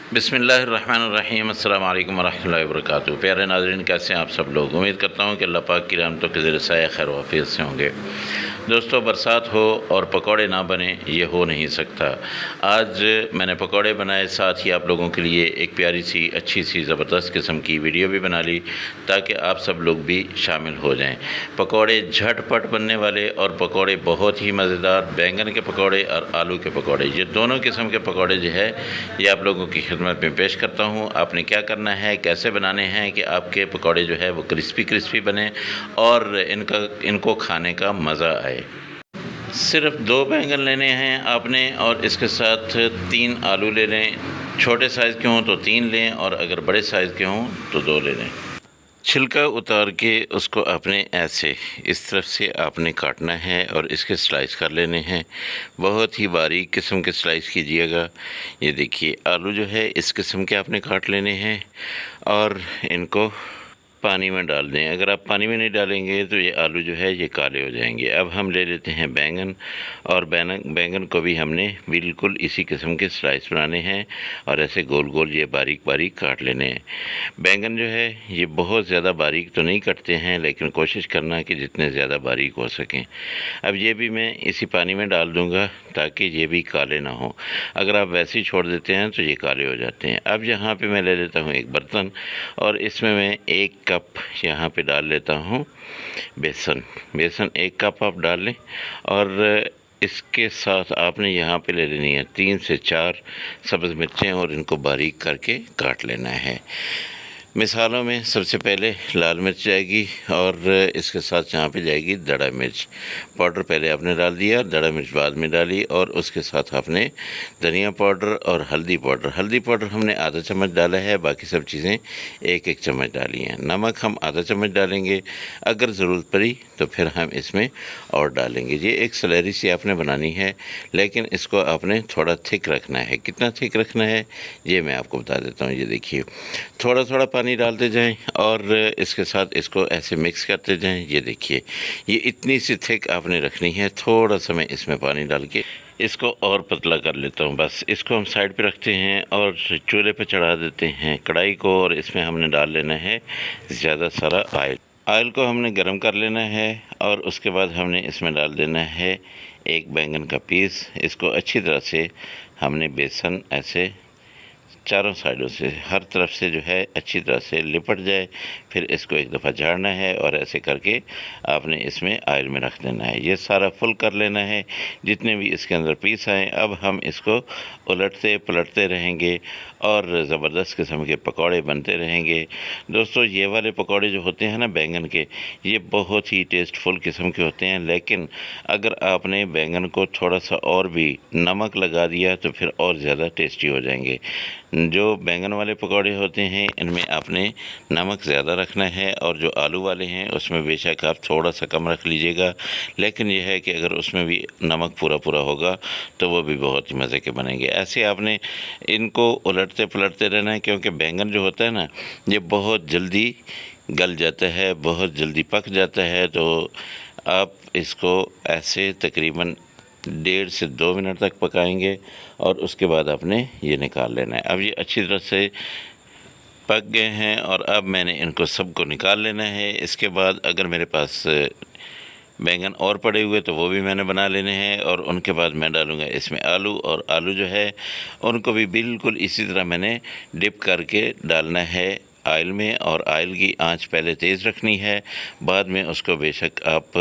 बिस्मिल्लाहिर्रहमानिर्रहीम अस्सलाम वालेकुम वरहमतुल्लाहि वबरकातुहू। प्यारे नाज़रीन, कैसे हैं आप सब लोग। उम्मीद करता हूँ कि अल्लाह पाक की रहमतों के ज़रिए साया खैर वाफ़ियत से होंगे। दोस्तों, बरसात हो और पकौड़े ना बने, ये हो नहीं सकता। आज मैंने पकौड़े बनाए, साथ ही आप लोगों के लिए एक प्यारी सी अच्छी सी ज़बरदस्त किस्म की वीडियो भी बना ली ताकि आप सब लोग भी शामिल हो जाएं। पकौड़े झटपट बनने वाले और पकौड़े बहुत ही मज़ेदार, बैंगन के पकौड़े और आलू के पकौड़े, ये दोनों किस्म के पकौड़े जो है ये आप लोगों की खिदमत में पेश करता हूँ। आपने क्या करना है, कैसे बनाने हैं कि आपके पकौड़े जो है वो क्रिस्पी क्रिस्पी बने और इनको खाने का मज़ा आए। सिर्फ 2 बैंगन लेने हैं आपने और इसके साथ 3 आलू ले लें। छोटे साइज़ के हों तो 3 लें और अगर बड़े साइज़ के हों तो 2 ले लें। छिलका उतार के उसको आपने ऐसे इस तरफ से आपने काटना है और इसके स्लाइस कर लेने हैं। बहुत ही बारीक किस्म के स्लाइस कीजिएगा। ये देखिए, आलू जो है इस किस्म के आपने काट लेने हैं और इनको पानी में डाल दें। अगर आप पानी में नहीं डालेंगे तो ये आलू जो है ये काले हो जाएंगे। अब हम ले लेते हैं बैंगन और बैंगन को भी हमने बिल्कुल इसी किस्म के स्लाइस बनाने हैं और ऐसे गोल गोल ये बारीक बारीक काट लेने हैं। बैंगन जो है ये बहुत ज़्यादा बारीक तो नहीं कटते हैं, लेकिन कोशिश करना कि जितने ज़्यादा बारीक हो सकें। अब ये भी मैं इसी पानी में डाल दूँगा ताकि ये भी काले ना हो। अगर आप वैसे ही छोड़ देते हैं तो ये काले हो जाते हैं। अब यहाँ पे मैं ले लेता हूँ एक बर्तन और इसमें मैं 1 कप यहाँ पे डाल लेता हूँ बेसन। 1 कप आप डाल लें और इसके साथ आपने यहाँ पे ले लेनी है 3 से 4 सब्ज़ मिर्चें और इनको बारीक करके काट लेना है। मिसालों में सबसे पहले लाल मिर्च जाएगी और इसके साथ यहाँ पे जाएगी दड़ा मिर्च पाउडर। पहले आपने डाल दिया, दड़ा मिर्च बाद में डाली और उसके साथ आपने धनिया पाउडर और हल्दी पाउडर हमने आधा चम्मच डाला है, बाकी सब चीज़ें 1-1 चम्मच डाली हैं। नमक हम आधा चम्मच डालेंगे, अगर ज़रूरत पड़ी तो फिर हम इसमें और डालेंगे। ये एक सलैरी सी आपने बनानी है, लेकिन इसको आपने थोड़ा थिक रखना है। कितना थिक रखना है ये मैं आपको बता देता हूँ। ये देखिए, थोड़ा थोड़ा पानी डालते जाएं और इसके साथ इसको ऐसे मिक्स करते जाएं। ये देखिए, ये इतनी सी थिक आपने रखनी है। थोड़ा सा मैं इसमें पानी डाल के इसको और पतला कर लेता हूँ। बस इसको हम साइड पे रखते हैं और चूल्हे पे चढ़ा देते हैं कढ़ाई को और इसमें हमने डाल लेना है ज़्यादा सारा ऑयल को हमने गर्म कर लेना है और उसके बाद हमने इसमें डाल देना है 1 बैंगन का पीस। इसको अच्छी तरह से हमने बेसन ऐसे चारों साइडों से हर तरफ से जो है अच्छी तरह से लिपट जाए, फिर इसको एक दफ़ा झाड़ना है और ऐसे करके आपने इसमें ऑयल में रख देना है। ये सारा फुल कर लेना है जितने भी इसके अंदर पीस आए। अब हम इसको उलटते पलटते रहेंगे और ज़बरदस्त किस्म के पकौड़े बनते रहेंगे। दोस्तों, ये वाले पकौड़े जो होते हैं ना बैंगन के, ये बहुत ही टेस्टफुल किस्म के होते हैं, लेकिन अगर आपने बैंगन को थोड़ा सा और भी नमक लगा दिया तो फिर और ज़्यादा टेस्टी हो जाएंगे। जो बैंगन वाले पकौड़े होते हैं इनमें आपने नमक ज़्यादा रखना है और जो आलू वाले हैं उसमें बेशक आप थोड़ा सा कम रख लीजिएगा, लेकिन यह है कि अगर उसमें भी नमक पूरा पूरा होगा तो वो भी बहुत ही मज़े के बनेंगे। ऐसे आपने इनको उलटते पलटते रहना है, क्योंकि बैंगन जो होता है ना ये बहुत जल्दी गल जाता है, बहुत जल्दी पक जाता है। तो आप इसको ऐसे तकरीबन 1.5 से 2 मिनट तक पकाएंगे और उसके बाद आपने ये निकाल लेना है। अब ये अच्छी तरह से पक गए हैं और अब मैंने इनको सबको निकाल लेना है। इसके बाद अगर मेरे पास बैंगन और पड़े हुए तो वो भी मैंने बना लेने हैं और उनके बाद मैं डालूँगा इसमें आलू, और आलू जो है उनको भी बिल्कुल इसी तरह मैंने डिप करके डालना है ऑयल में। और ऑयल की आंच पहले तेज़ रखनी है, बाद में उसको बेशक आप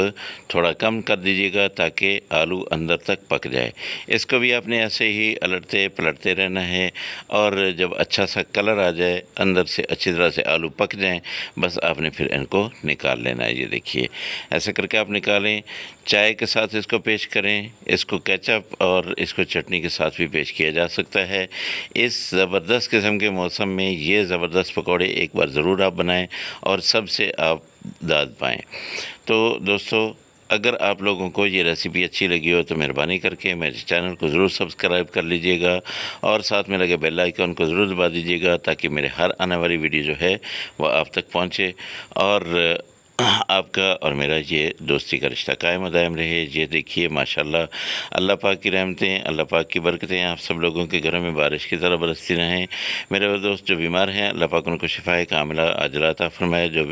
थोड़ा कम कर दीजिएगा ताकि आलू अंदर तक पक जाए। इसको भी आपने ऐसे ही उलटते पलटते रहना है और जब अच्छा सा कलर आ जाए, अंदर से अच्छी तरह से आलू पक जाएं, बस आपने फिर इनको निकाल लेना है। ये देखिए, ऐसे करके आप निकालें। चाय के साथ इसको पेश करें, इसको केचप और इसको चटनी के साथ भी पेश किया जा सकता है। इस ज़बरदस्त किस्म के मौसम में ये ज़बरदस्त पकौड़े एक बार ज़रूर आप बनाएं और सबसे आप दाद पाएँ। तो दोस्तों, अगर आप लोगों को ये रेसिपी अच्छी लगी हो तो मेहरबानी करके मेरे चैनल को ज़रूर सब्सक्राइब कर लीजिएगा और साथ में लगे बेल आइकन को ज़रूर दबा दीजिएगा ताकि मेरे हर आने वाली वीडियो जो है वह आप तक पहुँचे। और आपका और मेरा ये दोस्ती का रिश्ता कायम व दायम रहे। ये देखिए माशाल्लाह, अल्लाह पाक की रहमतें, अल्लाह पाक की बरकतें आप सब लोगों के घरों में बारिश की तरह बरसती रहें। मेरे वो दोस्त जो बीमार हैं, अल्लाह पाक उनको शिफाए कामिला अजला अता फरमाए। जो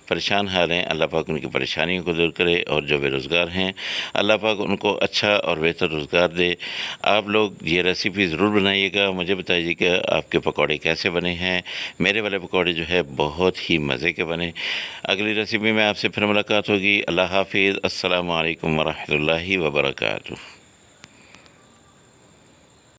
परेशान हाल हैं, अल्लाह पाक उनकी परेशानियों को दूर करे। और जो बेरोज़गार हैं, अल्लाह पाक उनको अच्छा और बेहतर रोज़गार दे। आप लोग ये रेसिपी ज़रूर बनाइएगा, मुझे बताइएगा आपके पकौड़े कैसे बने हैं। मेरे वाले पकौड़े जो है बहुत ही मज़े के बने। अगली रेसिपी में आपसे फिर मुलाकात होगी। अल्लाह हाफिज़। अस्सलामु अलैकुम वरहमतुल्लाहि वबरकातुहू।